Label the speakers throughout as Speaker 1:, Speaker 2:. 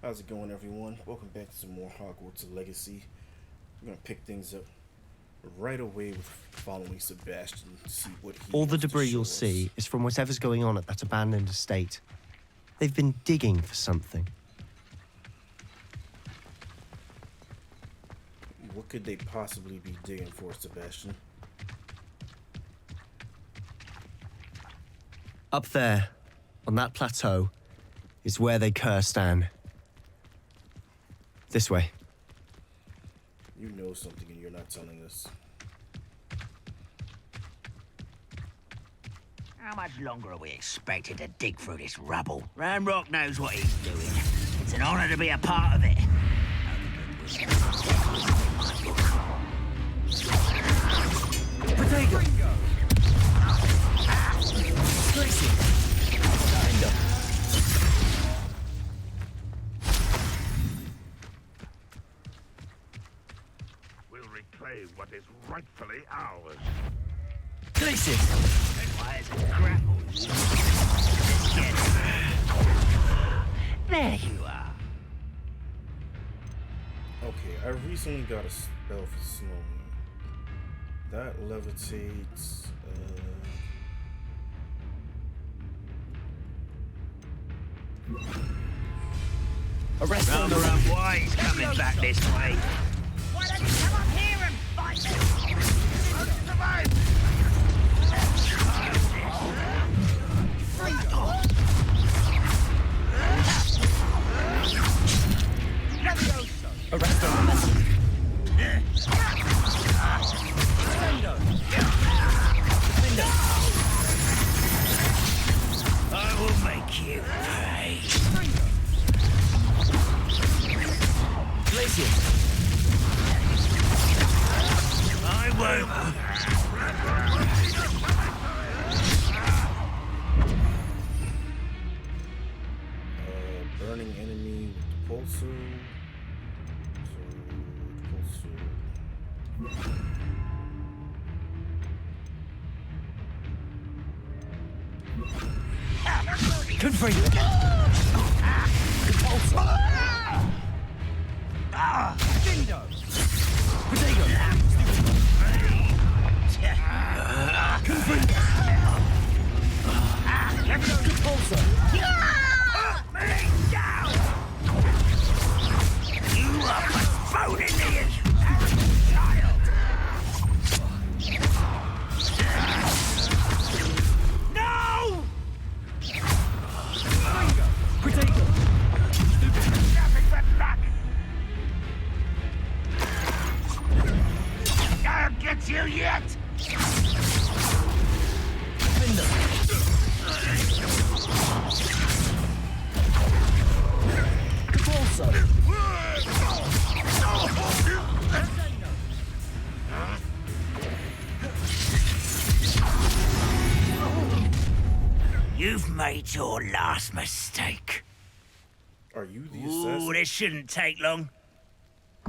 Speaker 1: How's it going, everyone? Welcome back to some more Hogwarts Legacy. We're gonna pick things up right away with following Sebastian to see what he
Speaker 2: All the
Speaker 1: has to
Speaker 2: debris
Speaker 1: show
Speaker 2: you'll
Speaker 1: us.
Speaker 2: see is from whatever's going on at that abandoned estate. They've been digging for something.
Speaker 1: What could they possibly be digging for, Sebastian?
Speaker 2: Up there, on that plateau, is where they cursed Anne. This way.
Speaker 1: You know something and you're not telling us.
Speaker 3: How much longer are we expected to dig through this rubble? Ramrock knows what he's doing. It's an honor to be a part of it.
Speaker 2: Potato! Tracy!
Speaker 4: We'll reclaim what is rightfully ours.
Speaker 2: Glacius!
Speaker 3: Why is it grappled? There you are.
Speaker 1: Okay, I recently got a spell for snowman. That levitates.
Speaker 2: Arrest him!
Speaker 3: Rather unwise coming back this way.
Speaker 5: Why don't you come up here and fight me?
Speaker 2: Arrest him!
Speaker 3: I will make you pay.
Speaker 2: Glacius!
Speaker 3: I won't.
Speaker 1: Burning enemy with the pulsar. So, pulsar.
Speaker 2: Confront!
Speaker 5: Dindo!
Speaker 2: Potato! Confront! Repulsor!
Speaker 3: You are postponing me as a child. No!
Speaker 2: Potato!
Speaker 3: Nothing but luck. I'll get you yet. You've made your last mistake.
Speaker 1: Are you the
Speaker 3: Ooh,
Speaker 1: assassin?
Speaker 3: this shouldn't take long.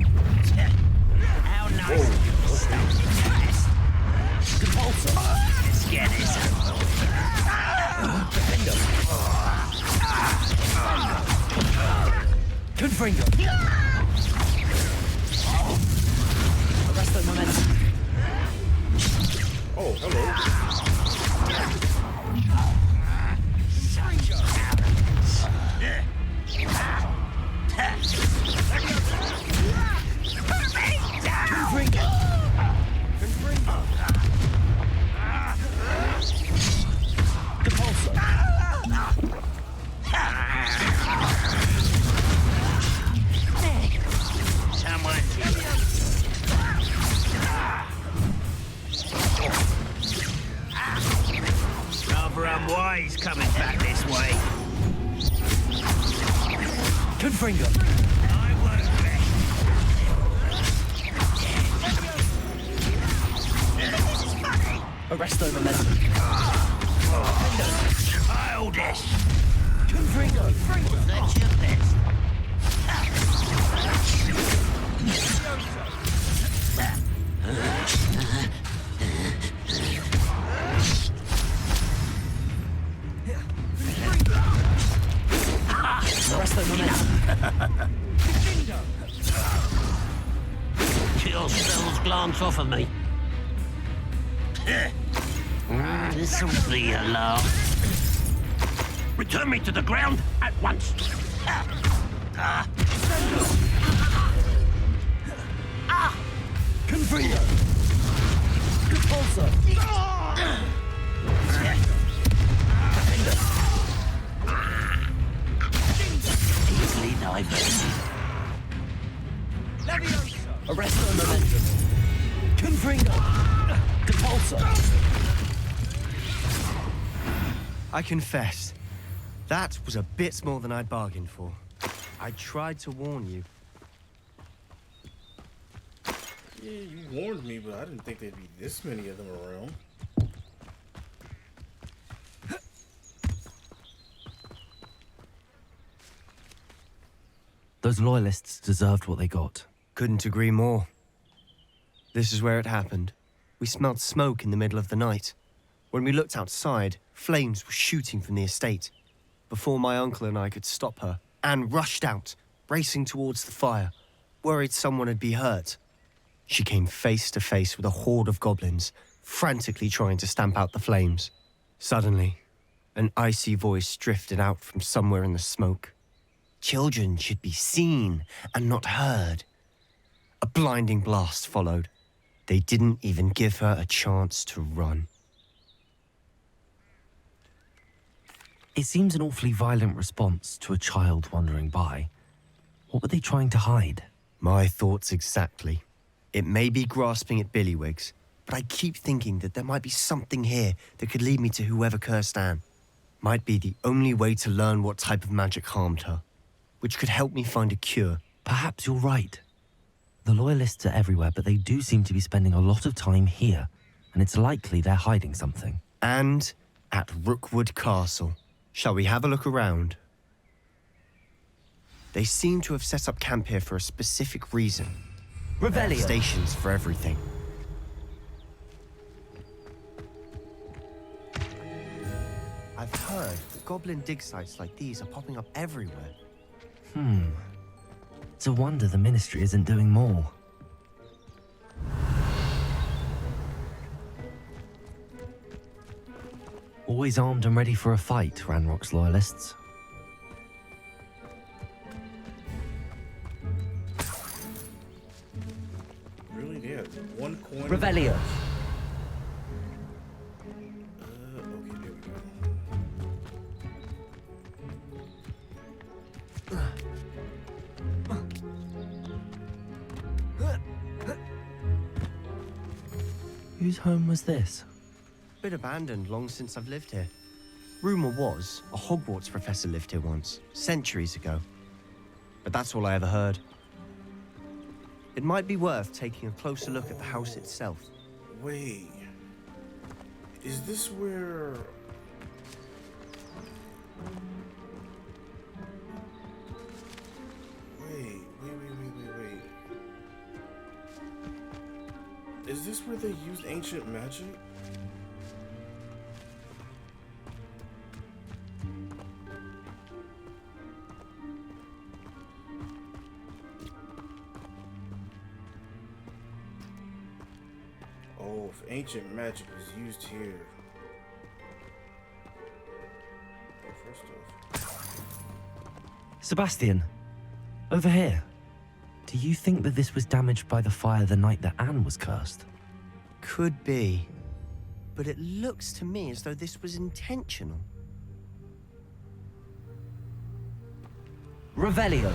Speaker 3: How nice of you to stop the test. Let's get this
Speaker 2: Confringo! Arrest the momentum.
Speaker 1: Oh, hello.
Speaker 2: Confringo! Compulsor!
Speaker 3: Someone. Rather unwise coming back this way.
Speaker 2: Confringo!
Speaker 3: I won't rest.
Speaker 2: Arrest the momentum.
Speaker 3: Childish.
Speaker 2: Confringo!
Speaker 3: That's your best.
Speaker 2: Arrest the momentum.
Speaker 3: your spells glance off of me. This'll be a laugh.
Speaker 4: Return me to the ground at once.
Speaker 5: Confringo! Repulsor!
Speaker 3: Easily diverted.
Speaker 5: Levioso! Arresto momentum. Confringo! Repulsor!
Speaker 2: I confess, that was a bit more than I'd bargained for. I tried to warn you.
Speaker 1: Yeah, you warned me, but I didn't think there'd be this many of them around.
Speaker 6: Those loyalists deserved what they got.
Speaker 2: Couldn't agree more. This is where it happened. We smelled smoke in the middle of the night. When we looked outside, flames were shooting from the estate. Before my uncle and I could stop her, Anne rushed out, racing towards the fire, worried someone would be hurt. She came face to face with a horde of goblins, frantically trying to stamp out the flames. Suddenly, an icy voice drifted out from somewhere in the smoke. Children should be seen and not heard. A blinding blast followed. They didn't even give her a chance to run.
Speaker 6: It seems an awfully violent response to a child wandering by. What were they trying to hide?
Speaker 2: My thoughts exactly. It may be grasping at Billywigs, but I keep thinking that there might be something here that could lead me to whoever cursed Anne. Might be the only way to learn what type of magic harmed her, which could help me find a cure.
Speaker 6: Perhaps you're right. The loyalists are everywhere, but they do seem to be spending a lot of time here, and it's likely they're hiding something.
Speaker 2: And at Rookwood Castle. Shall we have a look around? They seem to have set up camp here for a specific reason.
Speaker 5: Revelio!
Speaker 2: Stations for everything. I've heard that goblin dig sites like these are popping up everywhere.
Speaker 6: It's a wonder the Ministry isn't doing more. Always armed and ready for a fight, Ranrock's loyalists.
Speaker 1: Really? They had one coin?
Speaker 5: Revelio!
Speaker 1: Okay, there we go.
Speaker 6: Whose home was this?
Speaker 2: Been abandoned long since I've lived here. Rumour was a Hogwarts professor lived here once, centuries ago. But that's all I ever heard. It might be worth taking a closer look at the house itself.
Speaker 1: Wait. Is this where... Wait. Is this where they used ancient magic? Oh, if ancient magic was used here. First off.
Speaker 6: Sebastian, over here. Do you think that this was damaged by the fire the night that Anne was cursed?
Speaker 2: Could be. But it looks to me as though this was intentional.
Speaker 5: Revelio!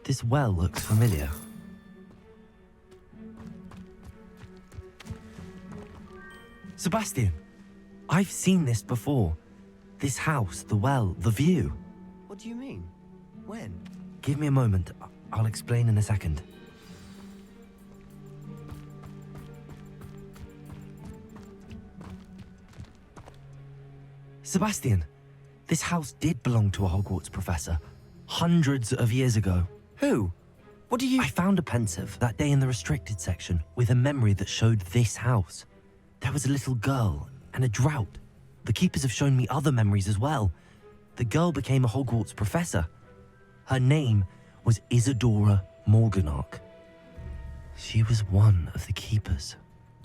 Speaker 6: This well looks familiar. Sebastian, I've seen this before. This house, the well, the view.
Speaker 2: What do you mean? When?
Speaker 6: Give me a moment. I'll explain in a second. Sebastian, this house did belong to a Hogwarts professor. Hundreds of years ago.
Speaker 2: Who? What do you...
Speaker 6: I found a pensive that day in the restricted section with a memory that showed this house. There was a little girl and a drought. The Keepers have shown me other memories as well. The girl became a Hogwarts professor. Her name was Isadora Morganach. She was one of the Keepers.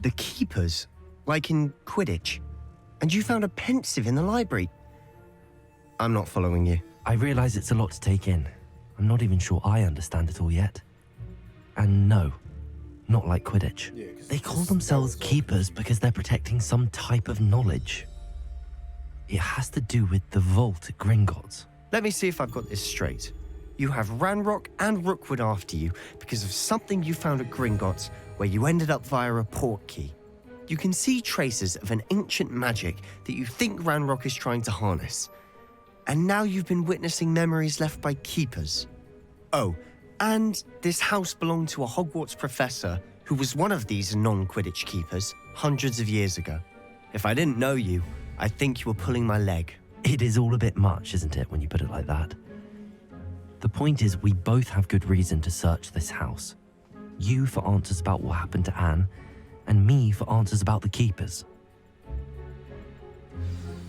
Speaker 2: The Keepers? Like in Quidditch? And you found a pensive in the library? I'm not following you.
Speaker 6: I realize it's a lot to take in. I'm not even sure I understand it all yet. And no, not like Quidditch.
Speaker 1: Yeah, 'cause
Speaker 6: They call
Speaker 1: that
Speaker 6: themselves
Speaker 1: was all
Speaker 6: Keepers because they're protecting some type of knowledge. It has to do with the vault at Gringotts.
Speaker 2: Let me see if I've got this straight. You have Ranrock and Rookwood after you because of something you found at Gringotts where you ended up via a port key. You can see traces of an ancient magic that you think Ranrock is trying to harness. And now you've been witnessing memories left by Keepers. Oh, and this house belonged to a Hogwarts professor who was one of these non-Quidditch Keepers hundreds of years ago. If I didn't know you, I'd think you were pulling my leg.
Speaker 6: It is all a bit much, isn't it, when you put it like that? The point is, we both have good reason to search this house. You for answers about what happened to Anne, and me for answers about the Keepers.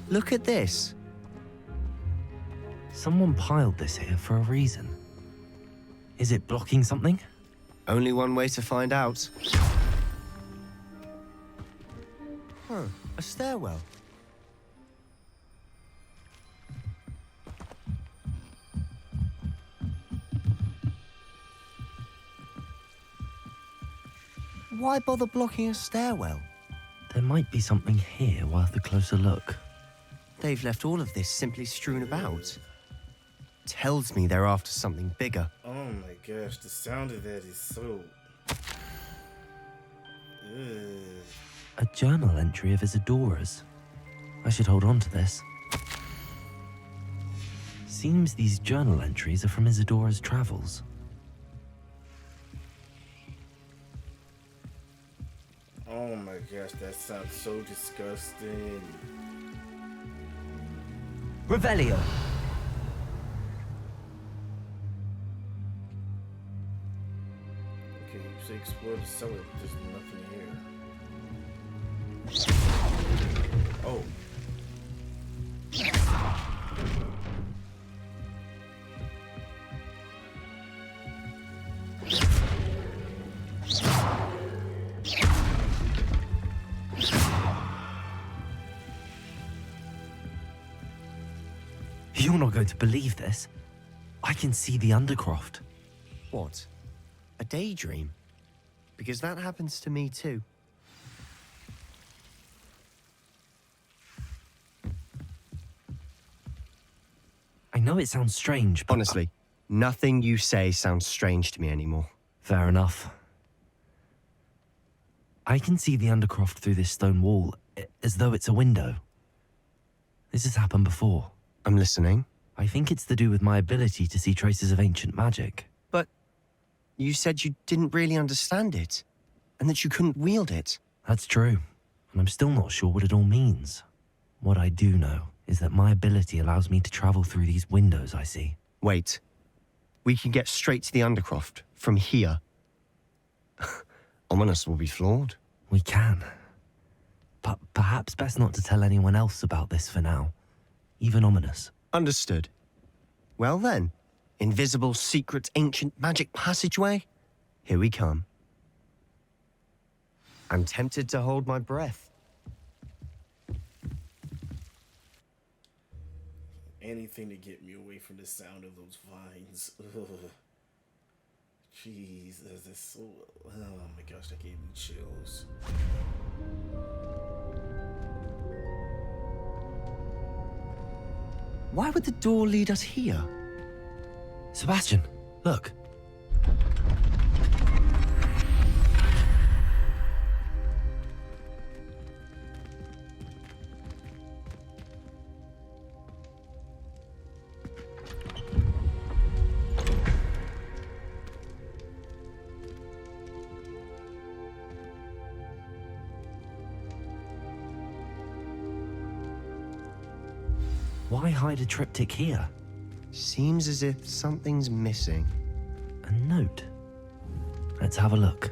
Speaker 2: Look at this.
Speaker 6: Someone piled this here for a reason. Is it blocking something?
Speaker 2: Only one way to find out. A stairwell. Why bother blocking a stairwell?
Speaker 6: There might be something here worth a closer look.
Speaker 2: They've left all of this simply strewn about. Tells me they're after something bigger.
Speaker 1: Oh my gosh, the sound of that is so... Ugh.
Speaker 6: A journal entry of Isadora's. I should hold on to this. Seems these journal entries are from Isadora's travels.
Speaker 1: Oh my gosh, that sounds so disgusting.
Speaker 5: Revelio.
Speaker 1: Okay, you say explore the cellar, but there's nothing here. Oh.
Speaker 6: You're not going to believe this. I can see the Undercroft.
Speaker 2: What? A daydream? Because that happens to me too.
Speaker 6: I know it sounds strange, but...
Speaker 2: Honestly, nothing you say sounds strange to me anymore.
Speaker 6: Fair enough. I can see the Undercroft through this stone wall, as though it's a window. This has happened before.
Speaker 2: I'm listening.
Speaker 6: I think it's to do with my ability to see traces of ancient magic.
Speaker 2: But you said you didn't really understand it, and that you couldn't wield it.
Speaker 6: That's true, and I'm still not sure what it all means. What I do know is that my ability allows me to travel through these windows I see.
Speaker 2: Wait. We can get straight to the Undercroft from here. Ominous will be flawed.
Speaker 6: We can. But perhaps best not to tell anyone else about this for now. Even Ominous.
Speaker 2: Understood. Well then, invisible, secret, ancient magic passageway? Here we come. I'm tempted to hold my breath.
Speaker 1: Anything to get me away from the sound of those vines. Ugh. Jeez, that's so... Oh my gosh, that gave me chills.
Speaker 2: Why would the door lead us here?
Speaker 6: Sebastian, look. Why hide a triptych here?
Speaker 2: Seems as if something's missing.
Speaker 6: A note. Let's have a look.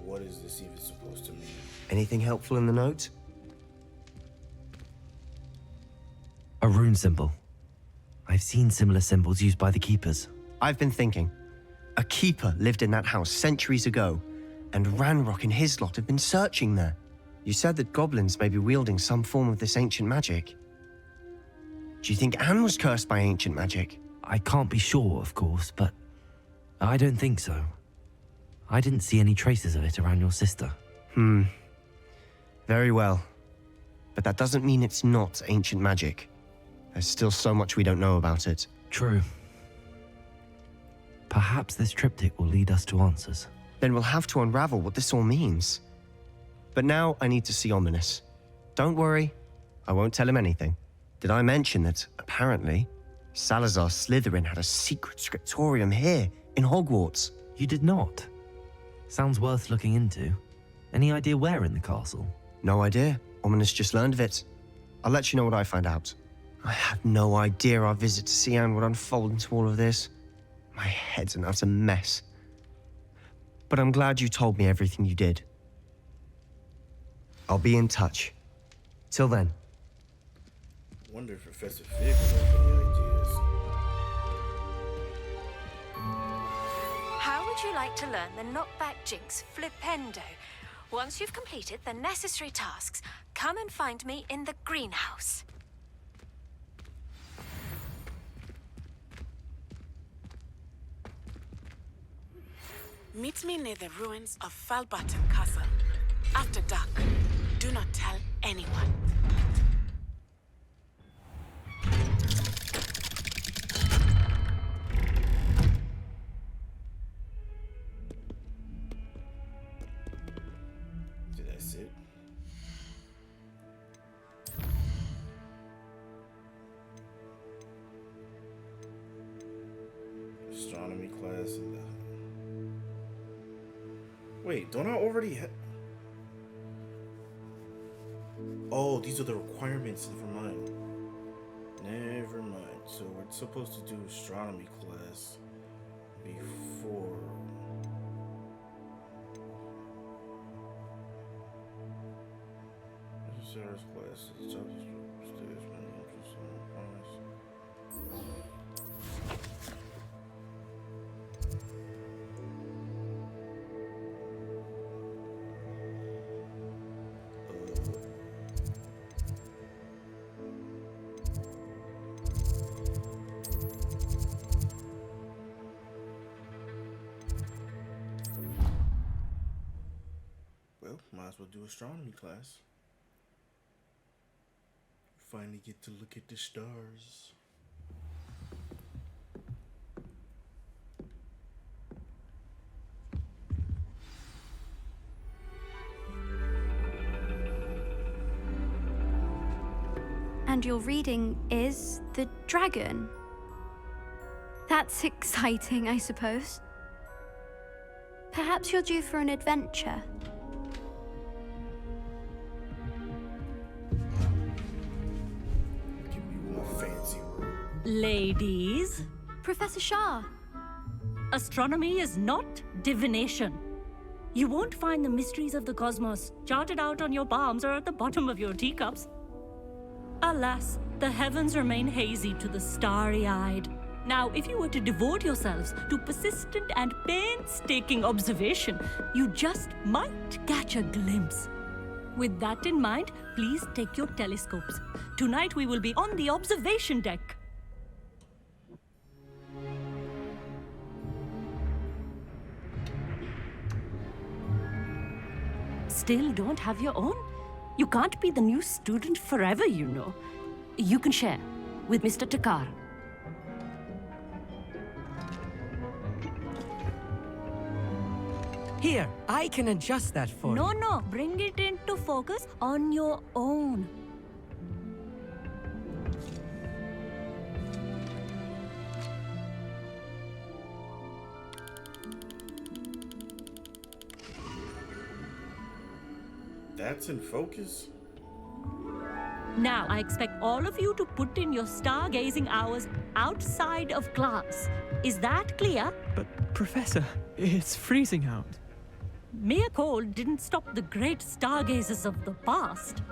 Speaker 1: What is this
Speaker 2: Anything helpful in the note?
Speaker 6: A rune symbol. I've seen similar symbols used by the keepers.
Speaker 2: I've been thinking. A keeper lived in that house centuries ago, and Ranrock and his lot have been searching there. You said that goblins may be wielding some form of this ancient magic. Do you think Anne was cursed by ancient magic?
Speaker 6: I can't be sure, of course, but I don't think so. I didn't see any traces of it around your sister.
Speaker 2: Very well. But that doesn't mean it's not ancient magic. There's still so much we don't know about it.
Speaker 6: True. Perhaps this triptych will lead us to answers.
Speaker 2: Then we'll have to unravel what this all means. But now I need to see Ominous. Don't worry, I won't tell him anything. Did I mention that, apparently, Salazar Slytherin had a secret scriptorium here in Hogwarts?
Speaker 6: You did not. Sounds worth looking into. Any idea where in the castle?
Speaker 2: No idea. Ominous just learned of it. I'll let you know what I find out. I had no idea our visit to Cian would unfold into all of this. My head's an utter mess. But I'm glad you told me everything you did. I'll be in touch. Till then.
Speaker 1: Wonder if Professor Fig would have any ideas.
Speaker 7: How would you like to learn the knockback jinx flipendo? Once you've completed the necessary tasks, come and find me in the greenhouse.
Speaker 8: Meet me near the ruins of Falbaton Castle. After dark. Do not tell anyone.
Speaker 1: Did I sit? Astronomy class and the... Wait, don't I already have... Oh, these are the requirements. Never mind. Never mind. So we're supposed to do astronomy class before... Sarah's class. The job is upstairs. Well, might as well do astronomy class. Finally get to look at the stars.
Speaker 9: And your reading is the dragon. That's exciting, I suppose. Perhaps you're due for an adventure.
Speaker 1: Give me one fancy word.
Speaker 10: Ladies,
Speaker 9: Professor Shah.
Speaker 10: astronomy is not divination. You won't find the mysteries of the cosmos charted out on your palms or at the bottom of your teacups. Alas, the heavens remain hazy to the starry-eyed. Now, if you were to devote yourselves to persistent and painstaking observation, you just might catch a glimpse. With that in mind, please take your telescopes. Tonight we will be on the observation deck. Still don't have your own? You can't be the new student forever, you know. You can share with Mr. Takar.
Speaker 5: Here, I can adjust that for you.
Speaker 10: No, bring it into focus on your own.
Speaker 1: That's in focus?
Speaker 10: Now, I expect all of you to put in your stargazing hours outside of class. Is that clear?
Speaker 11: But, Professor, it's freezing out.
Speaker 10: mere cold didn't stop the great stargazers of the past.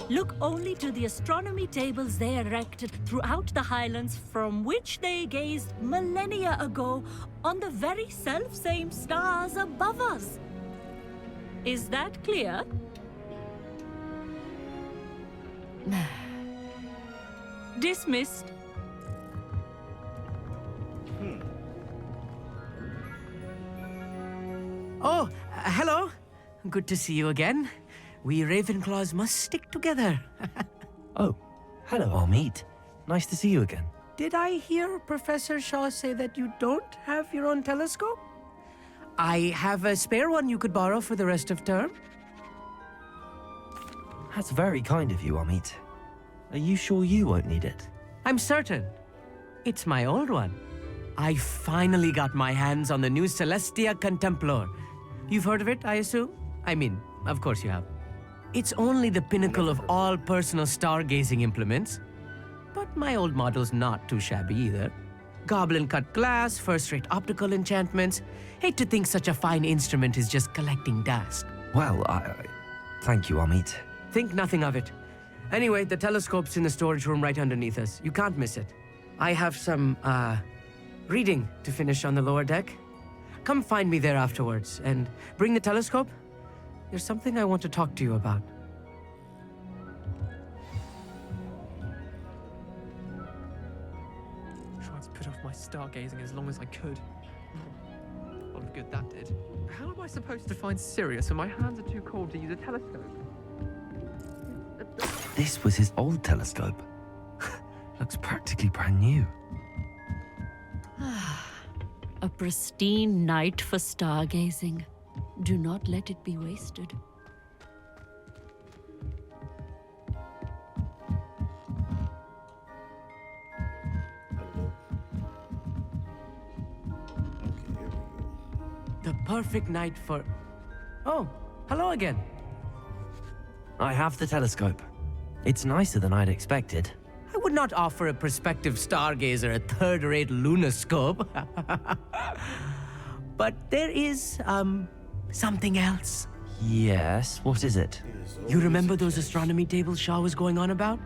Speaker 10: Look only to the astronomy tables they erected throughout the highlands from which they gazed millennia ago on the very self-same stars above us. Is that clear? Dismissed.
Speaker 5: Oh, hello. Good to see you again. We Ravenclaws must stick together.
Speaker 6: Oh, hello, Amit. Nice to see you again.
Speaker 5: Did I hear Professor Shaw say that you don't have your own telescope? I have a spare one you could borrow for the rest of term.
Speaker 6: That's very kind of you, Amit. Are you sure you won't need it?
Speaker 5: I'm certain. It's my old one. I finally got my hands on the new Celestia Contemplor. You've heard of it, I assume? I mean, of course you have. It's only the pinnacle of all personal stargazing implements. But my old model's not too shabby either. Goblin-cut glass, first-rate optical enchantments. Hate to think such a fine instrument is just collecting dust.
Speaker 6: Well, thank you, Amit.
Speaker 5: Think nothing of it. Anyway, the telescope's in the storage room right underneath us. You can't miss it. I have some, reading to finish on the lower deck. Come find me there afterwards, and bring the telescope. There's something I want to talk to you about.
Speaker 11: Tried to put off my stargazing as long as I could. A lot of good that did. How am I supposed to find Sirius when my hands are too cold to use a telescope?
Speaker 6: This was his old telescope. Looks practically brand new.
Speaker 10: A pristine night for stargazing. Do not let it be wasted.
Speaker 1: Hello. Okay, here we go.
Speaker 5: The perfect night for... Oh, hello again.
Speaker 6: I have the telescope. It's nicer than I'd expected.
Speaker 5: I would not offer a prospective stargazer a third-rate lunoscope. But there is, something else.
Speaker 6: Yes, what is it?
Speaker 5: You remember those astronomy tables Shaw was going on about?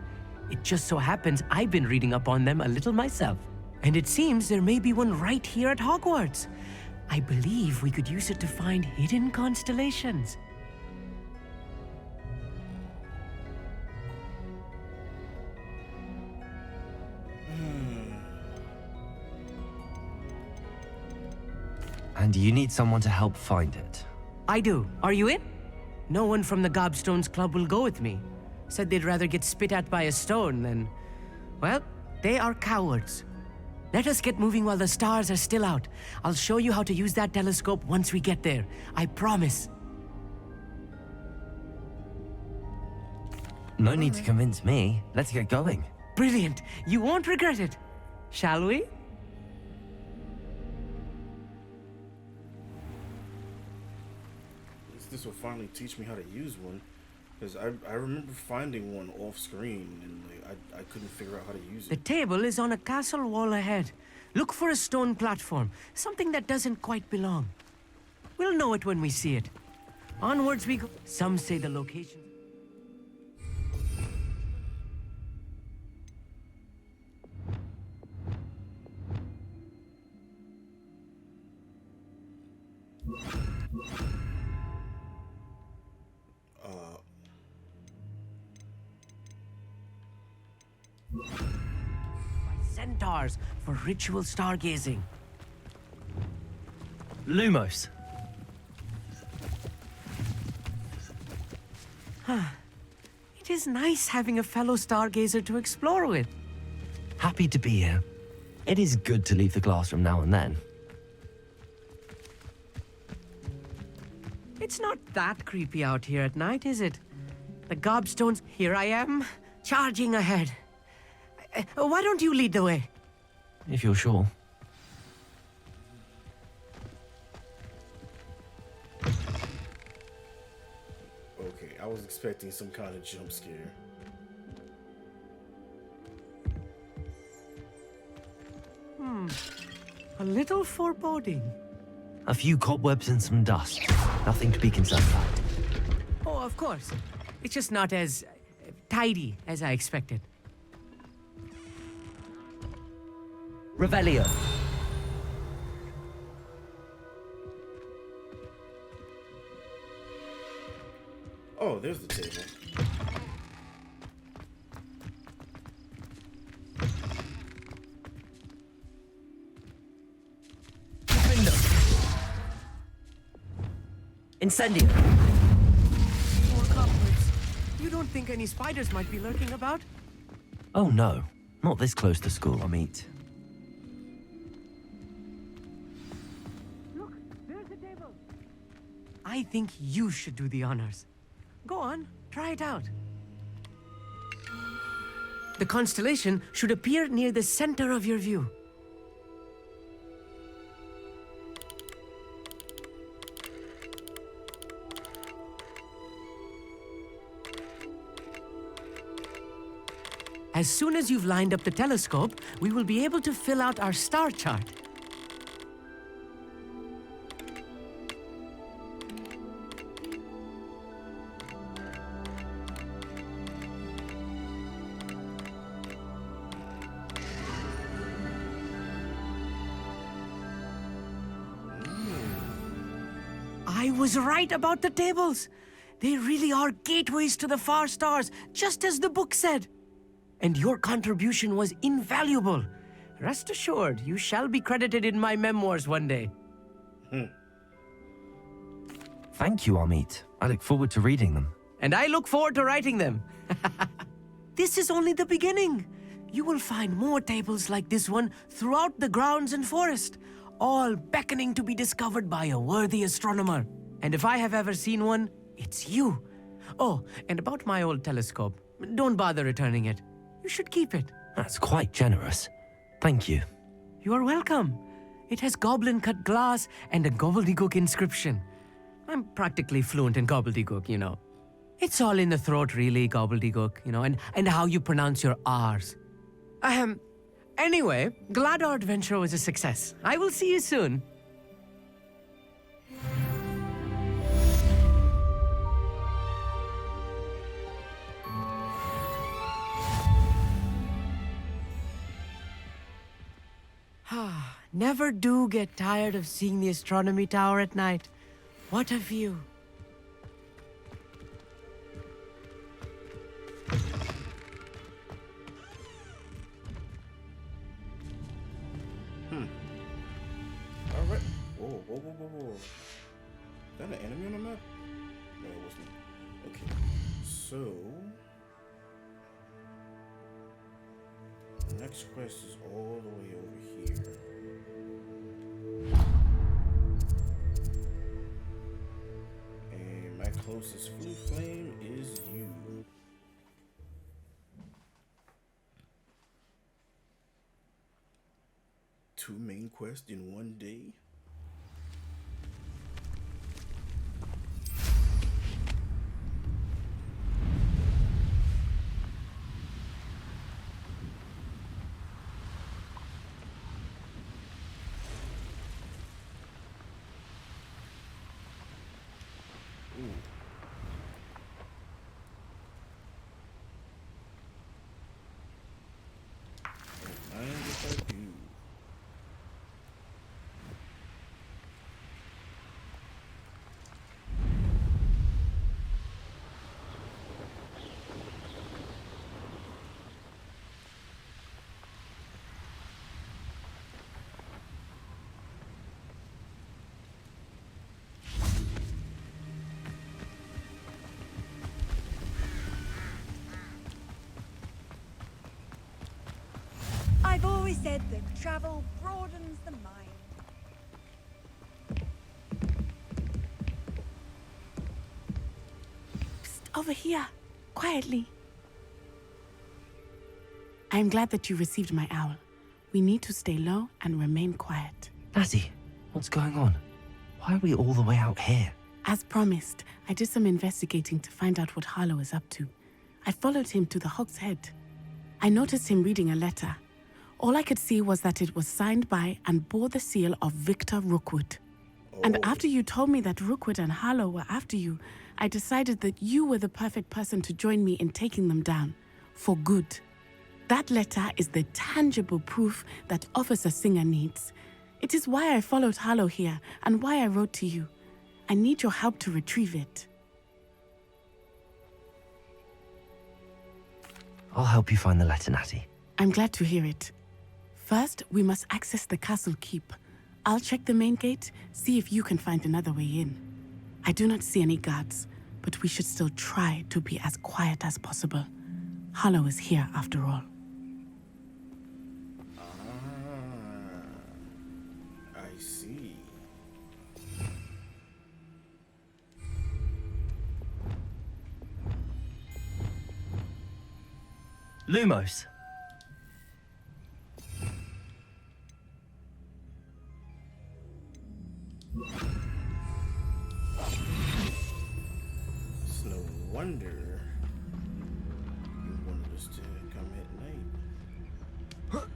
Speaker 5: It just so happens I've been reading up on them a little myself. And it seems there may be one right here at Hogwarts. I believe we could use it to find hidden constellations.
Speaker 6: And you need someone to help find it.
Speaker 5: I do. Are you in? No one from the Gobstones Club will go with me. Said they'd rather get spit at by a stone than... Well, they are cowards. Let us get moving while the stars are still out. I'll show you how to use that telescope once we get there. I promise.
Speaker 6: No need to convince me. Let's get going.
Speaker 5: Brilliant. You won't regret it. Shall we?
Speaker 1: This will finally teach me how to use one, because I remember finding one off screen and like, I couldn't figure out how to use
Speaker 5: The
Speaker 1: it.
Speaker 5: table is on a castle wall ahead. Look for a stone platform, something that doesn't quite belong. We'll know it when we see it. Onwards we go. Some say the location... Centaurs for ritual stargazing.
Speaker 6: Lumos.
Speaker 5: It is nice having a fellow stargazer to explore with.
Speaker 6: Happy to be here. It is good to leave the classroom now and then.
Speaker 5: It's not that creepy out here at night, is it? The Gobstones... Here I am, charging ahead. Why don't you lead the way?
Speaker 6: If you're sure.
Speaker 1: Okay, I was expecting some kind of jump scare.
Speaker 5: A little foreboding.
Speaker 6: A few cobwebs and some dust. Nothing to be concerned about.
Speaker 5: Oh, of course. It's just not as tidy as I expected.
Speaker 6: Revelio.
Speaker 1: Oh, there's the table.
Speaker 5: Window.
Speaker 6: Incendio.
Speaker 5: Poor cobwebs. You don't think any spiders might be lurking about?
Speaker 6: Oh no, not this close to school. Amit.
Speaker 5: Look, there's the table. I think you should do the honors. Go on, try it out. The constellation should appear near the center of your view. As soon as you've lined up the telescope, we will be able to fill out our star chart. I was right about the tables. They really are gateways to the far stars, just as the book said. And your contribution was invaluable. Rest assured, you shall be credited in my memoirs one day.
Speaker 6: Thank you, Amit. I look forward to reading them.
Speaker 5: And I look forward to writing them. This is only the beginning. You will find more tables like this one throughout the grounds and forest, all beckoning to be discovered by a worthy astronomer. And if I have ever seen one, it's you. Oh, and about my old telescope, don't bother returning it. You should keep it.
Speaker 6: That's quite generous. Thank you.
Speaker 5: You are welcome. It has goblin-cut glass and a gobbledygook inscription. I'm practically fluent in gobbledygook, you know. It's all in the throat, really, gobbledygook, you know, and how you pronounce your R's. Anyway, glad our adventure was a success. I will see you soon. Never do get tired of seeing the astronomy tower at night. What a view.
Speaker 1: Alright. Whoa. Is that an enemy on the map? No, it wasn't. Okay. So the next quest is all the way over here. And my closest food flame is you. Two main quests in one day?
Speaker 12: I've always said that travel broadens the mind.
Speaker 8: Psst, over here, quietly. I'm glad that you received my owl. We need to stay low and remain quiet.
Speaker 6: Lassie, what's going on? Why are we all the way out here?
Speaker 8: As promised, I did some investigating to find out what Harlow is up to. I followed him to the Hog's Head. I noticed him reading a letter. All I could see was that it was signed by and bore the seal of Victor Rookwood. And after you told me that Rookwood and Harlow were after you, I decided that you were the perfect person to join me in taking them down. For good. That letter is the tangible proof that Officer Singer needs. It is why I followed Harlow here and why I wrote to you. I need your help to retrieve it.
Speaker 6: I'll help you find the letter, Natty.
Speaker 8: I'm glad to hear it. First, we must access the castle keep. I'll check the main gate, see if you can find another way in. I do not see any guards, but we should still try to be as quiet as possible. Harlow is here after all.
Speaker 1: I see.
Speaker 2: Lumos.
Speaker 1: It's no wonder you wanted us to come at night.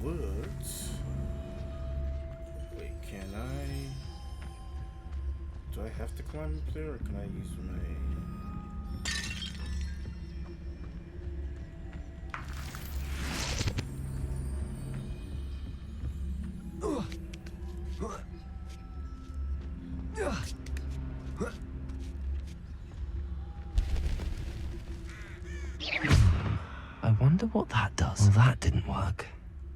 Speaker 1: But wait, can I? Do I have to climb up there, or can I use my?
Speaker 6: I wonder what that does. Well, that didn't work.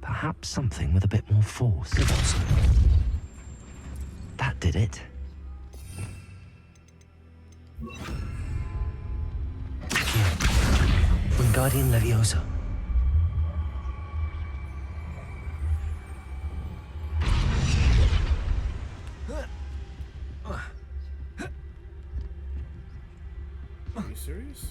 Speaker 6: Perhaps something with a bit more force. That did it. Wingardium Leviosa.
Speaker 1: Are you serious?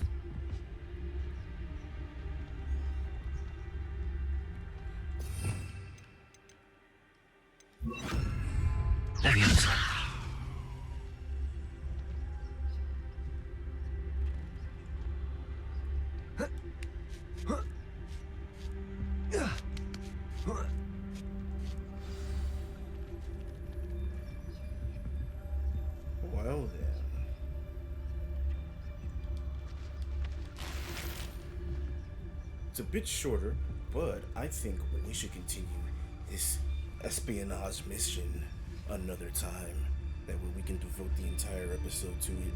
Speaker 6: Leviosa.
Speaker 1: Well then. It's a bit shorter, but I think we should continue this espionage mission another time. That way we can devote the entire episode to it.